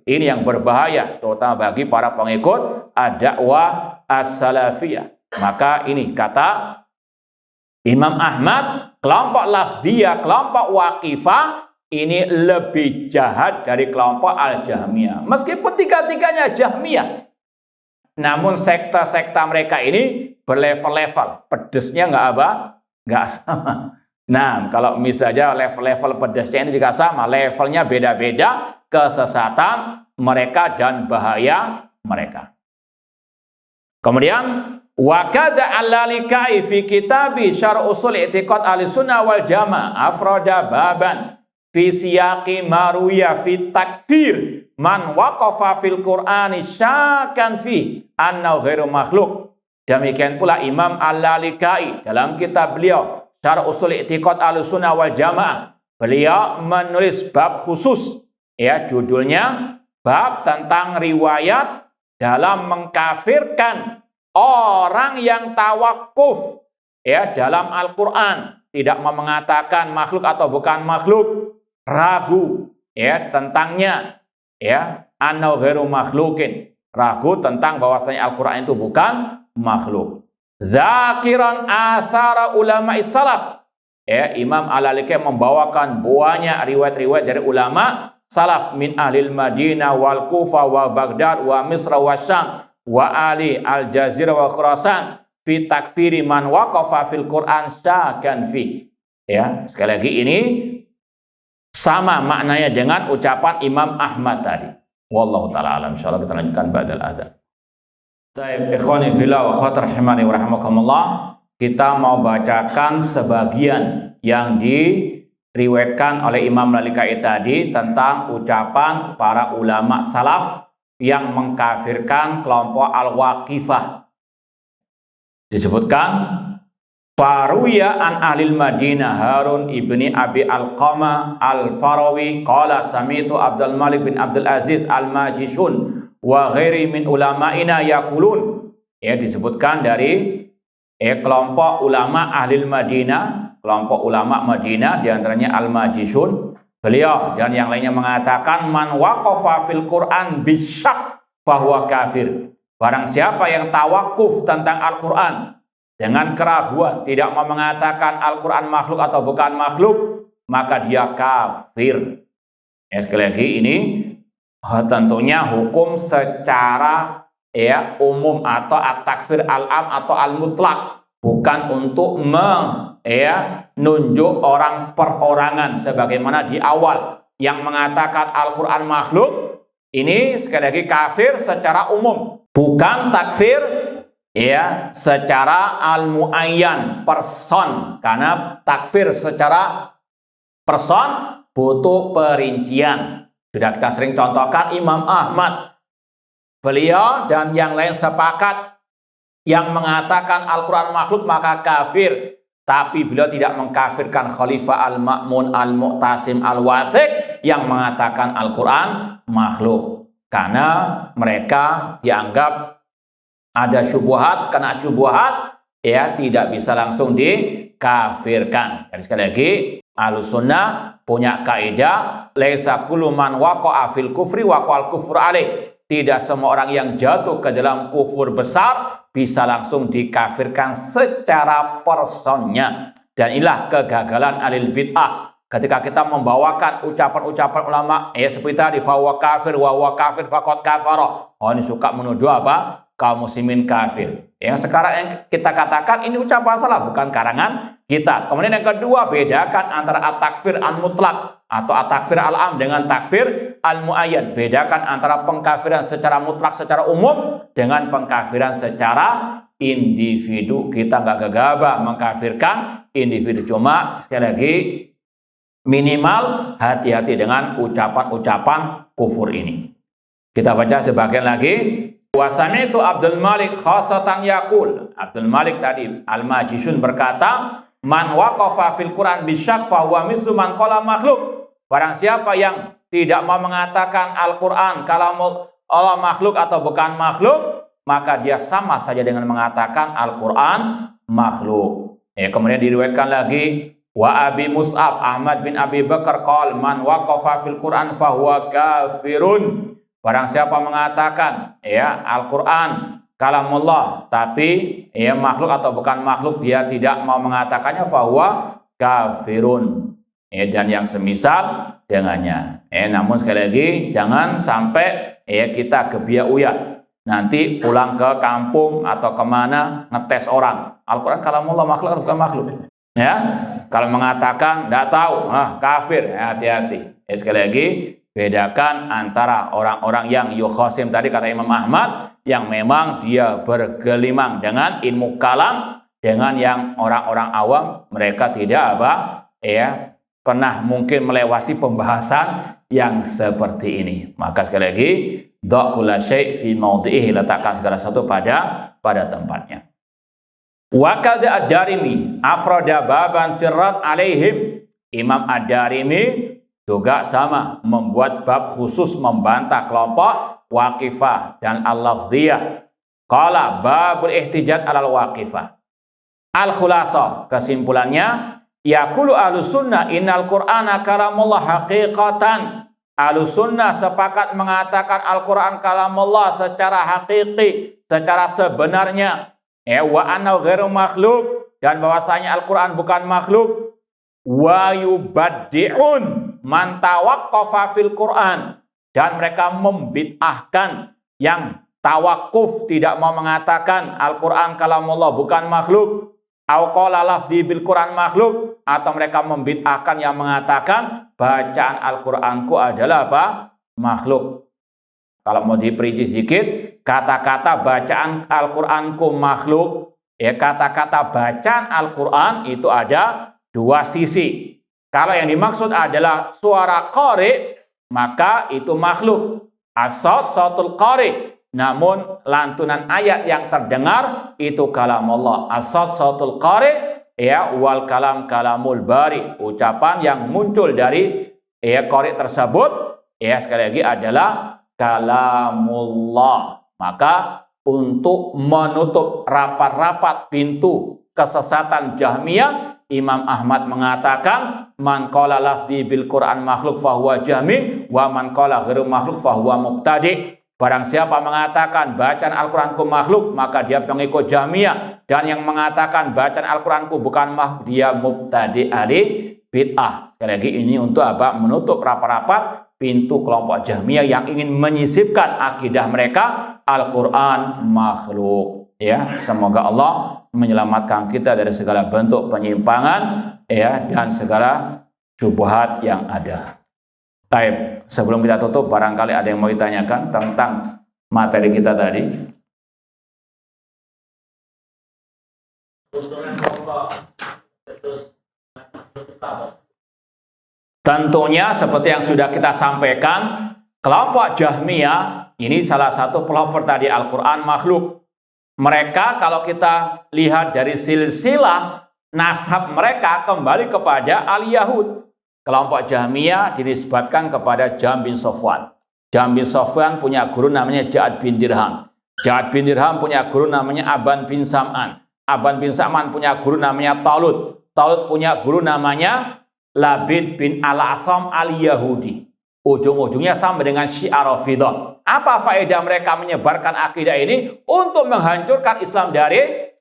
Ini yang berbahaya terutama bagi para pengikut ad-dakwah as-salafiyah. Maka ini kata Imam Ahmad, kelompok lafziyah, kelompok waqifah ini lebih jahat dari kelompok al-Jahmiyah. Meskipun tiga-tiganya Jahmiyah, namun sekta-sekta mereka ini berlevel-level. Pedesnya nggak sama. Nah, kalau misalnya level-level pedesnya ini juga sama, levelnya beda-beda, kesesatan mereka dan bahaya mereka. Kemudian wakada al-Lalikai fi kitabi syarh usul i'tiqad ahlussunnah wal jamaah afrada baban fi siyaqi maruya fi takfir man waqafa fil Qur'ani syakan fi annahu ghairu makhluk. Demikian pula Imam al-Lalikai dalam kitab beliau Syarh Usul I'tiqad Ahlussunnah wal Jamaah, beliau menulis bab khusus, judulnya bab tentang riwayat dalam mengkafirkan orang yang tawakuf dalam Al-Qur'an, tidak mau mengatakan makhluk atau bukan makhluk, ragu tentangnya, annahu ghairu makhlukin, ragu tentang bahwasanya Al-Qur'an itu bukan makhluk. Zakiran athara ulama salaf. Imam al-Lalikai membawakan banyak riwayat-riwayat dari ulama salaf min ahlil Madinah wal Kufah wa Baghdad wa Misra wa Syam wa ali al-Jazirah wa Khurasan fi takfiri man waqafa fil Qur'an syakan fi. Sekali lagi ini sama maknanya dengan ucapan Imam Ahmad tadi. Wallahu taala alam. Insyaallah kita lanjutkan ba'dal adzan. Baik, ikhwani fillah wa akhwati rahimani wa rahimakumullah. Kita mau bacakan sebagian yang diriwayatkan oleh Imam Lalikai tadi tentang ucapan para ulama salaf yang mengkafirkan kelompok al-Waqifah. Disebutkan Faruya an ahlil Madinah Harun ibni Abi Alqamah al-Farawi qala sami'tu Abdul Malik bin Abdul Aziz al-Majishun wa ghairi min ulama'ina yaqulun. Disebutkan dari kelompok ulama ahlil Madinah, kelompok ulama Madinah diantaranya al-Majishun, beliau dan yang lainnya mengatakan man waqafa fil Qur'an bisyak fahuwa kafir. Barang siapa yang tawakuf tentang Al-Qur'an dengan keraguan, tidak mau mengatakan Al-Qur'an makhluk atau bukan makhluk, maka dia kafir. Sekali lagi ini tentunya hukum secara umum atau at-takfir al-am atau al-mutlak, bukan untuk menunjuk orang perorangan sebagaimana di awal yang mengatakan Al-Qur'an makhluk. Ini sekali lagi kafir secara umum, bukan takfir secara al-muayyan, person, karena takfir secara person butuh perincian. Sudah kita sering contohkan Imam Ahmad, beliau dan yang lain sepakat yang mengatakan Al-Quran makhluk maka kafir, tapi beliau tidak mengkafirkan Khalifah Al-Ma'mun Al-Mu'tasim Al-Wasik yang mengatakan Al-Quran makhluk, karena mereka dianggap ada syubhat, kena syubhat tidak bisa langsung dikafirkan. Dan sekali lagi Ahlussunnah punya kaidah laisa kullu man waqa'a fil kufri waqa'al kufru alaih. Tidak semua orang yang jatuh ke dalam kufur besar bisa langsung dikafirkan secara personnya. Dan inilah kegagalan alil bid'ah. Ketika kita membawakan ucapan-ucapan ulama seperti tadi fa huwa kafir wa huwa kafir faqad kafara. Ini suka menuduh apa? Kaum muslimin kafir. Yang sekarang yang kita katakan ini ucapan salah, bukan karangan kita. Kemudian yang kedua, bedakan antara at-takfir al-mutlak atau at-takfir al-am dengan takfir al-muayyan. Bedakan antara pengkafiran secara mutlak, secara umum dengan pengkafiran secara individu. Kita nggak gegabah mengkafirkan individu. Cuma sekali lagi minimal hati-hati dengan ucapan-ucapan kufur ini. Kita baca sebagian lagi. Wa sami'tu Abdul Malik khasatan yaqul. Abdul Malik tadi Al-Majishun berkata, man waqafa fil Quran bisyak fa huwa mislu man qala makhluk. Barang siapa yang tidak mau mengatakan Al-Quran kalam Allah makhluk atau bukan makhluk, maka dia sama saja dengan mengatakan Al-Quran makhluk. Kemudian diriwayatkan lagi, wa Abi Mus'ab Ahmad bin Abi Bakar qala man waqafa fil Quran fa huwa kafirun. Barang siapa mengatakan Al-Quran kalamullah tapi makhluk atau bukan makhluk, dia tidak mau mengatakannya, fahuwa kafirun. Dan yang semisal dengannya. Namun sekali lagi jangan sampai kita kebiak-uyat. Nanti pulang ke kampung atau kemana ngetes orang. Al-Quran kalamullah makhluk atau bukan makhluk. Kalau mengatakan tidak tahu, kafir. Hati-hati. Sekali lagi bedakan antara orang-orang yang yukhasim tadi kata Imam Ahmad, yang memang dia bergelimang dengan ilmu kalam, dengan yang orang-orang awam, mereka tidak pernah mungkin melewati pembahasan yang seperti ini. Maka sekali lagi, dha'kula syai' fi mawdi'ihi, letakkan segala sesuatu pada tempatnya. Wa qad ad-Darimi afrada baban sirrat alaihim. Imam ad-Darimi juga sama membuat bab khusus membantah kelompok Waqifah dan Al-Lafziyah. Qala babul ihtijaj alal Waqifah. Al-Khulasah, kesimpulannya, yaqulu ahlus sunnah innal Qur'ana kalamullah haqiqatan. Ahlus sunnah sepakat mengatakan Al-Quran kalamullah secara hakiki, secara sebenarnya. Wa annahu ghairu makhluk, dan bahwasanya Al-Quran bukan makhluk. Wa yubaddi'un man tawaqqafa fil Quran, dan mereka membid'ahkan yang tawakuf, tidak mau mengatakan Al-Quran kalamullah bukan makhluk, au qala lafzi bil Quran makhluk, atau mereka membid'ahkan yang mengatakan bacaan Al-Quranku adalah makhluk. Kalau mau diperinci sedikit, kata-kata bacaan Al-Quranku makhluk, kata-kata bacaan Al-Quran itu ada dua sisi. Kalau yang dimaksud adalah suara qari, maka itu makhluk. As-saut sautul qari. Namun lantunan ayat yang terdengar itu kalamullah. As-saut sautul qari wal kalam kalamul bari. Ucapan yang muncul dari qari tersebut sekali lagi adalah kalamullah. Maka untuk menutup rapat-rapat pintu kesesatan Jahmiyah, Imam Ahmad mengatakan man qala lafzi bil Quran makhluk fahuwa jahmi wa man qala ghairu makhluk fahuwa mubtadi. Barang siapa mengatakan bacaan Al-Quranku makhluk, maka dia pengikut Jahmiyah, dan yang mengatakan bacaan Al-Quranku bukan makhluk, dia mubtadi ahli bid'ah. Sekali lagi ini untuk apa? Menutup rapat-rapat pintu kelompok Jahmiyah yang ingin menyisipkan akidah mereka Al-Quran makhluk. Semoga Allah menyelamatkan kita dari segala bentuk penyimpangan dan segala syubhat yang ada. Baik, sebelum kita tutup, barangkali ada yang mau ditanyakan tentang materi kita tadi. Tentunya seperti yang sudah kita sampaikan, kelompok Jahmiyah ini salah satu pelopor tadi Al-Quran makhluk. Mereka kalau kita lihat dari silsilah nasab mereka kembali kepada Al-Yahud. Kelompok Jahmiyah dinisbatkan kepada Jahm bin Safwan. Jahm bin Safwan punya guru namanya Ja'ad bin Dirham. Ja'ad bin Dirham punya guru namanya Aban bin Sam'an. Aban bin Sam'an punya guru namanya Talut. Talut punya guru namanya Labid bin Al-Asam al-Yahudi. Ujung-ujungnya sama dengan Syiah Rafidah. Apa faedah mereka menyebarkan akidah ini? Untuk menghancurkan Islam dari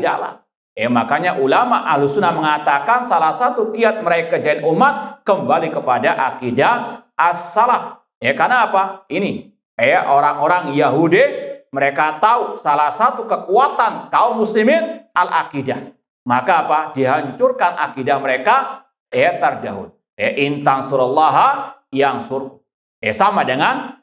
dalam. Makanya ulama Ahlussunnah mengatakan salah satu kiat mereka kejahin umat kembali kepada akidah as-salaf. Karena apa? Ini orang-orang Yahudi, mereka tahu salah satu kekuatan kaum muslimin al-akidah. Maka apa? Dihancurkan akidah mereka terdahulu. In tansurullaha yansur. Sama dengan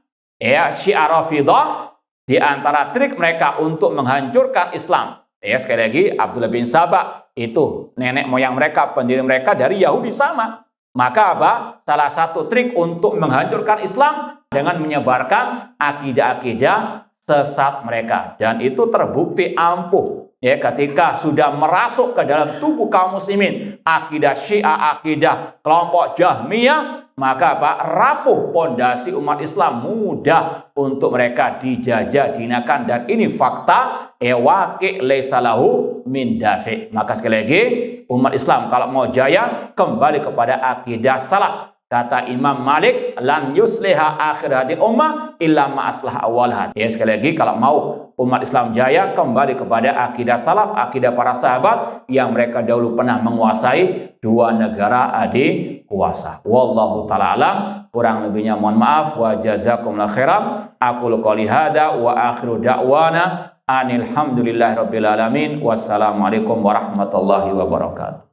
Syiah Rafidah, di antara trik mereka untuk menghancurkan Islam. Sekali lagi, Abdullah bin Sabah itu nenek moyang mereka, pendiri mereka dari Yahudi sama. Maka apa? Salah satu trik untuk menghancurkan Islam dengan menyebarkan akidah-akidah sesat mereka. Dan itu terbukti ampuh. Ya, ketika sudah merasuk ke dalam tubuh kaum muslimin, akidah Syiah, akidah kelompok Jahmiyah, maka apa? Rapuh pondasi umat Islam, mudah untuk mereka dijajah, dihinakan. Dan ini fakta, waqi' laisa lahu min dafi'. Maka sekali lagi, umat Islam kalau mau jaya, kembali kepada akidah salaf. Kata Imam Malik, lan yusliha akhir hadi ummah illa ma aslah awalha. Ya, sekali lagi, kalau mau umat Islam jaya, kembali kepada akidah salaf, akidah para sahabat yang mereka dahulu pernah menguasai dua negara adik kuasa. Wallahu ta'ala alam. Kurang lebihnya mohon maaf. Wa jazakumullahu khairan. Aqulu qouli hada wa akhiru da'wana anil hamdulillahi rabbil alamin. Wassalamualaikum warahmatullahi wabarakatuh.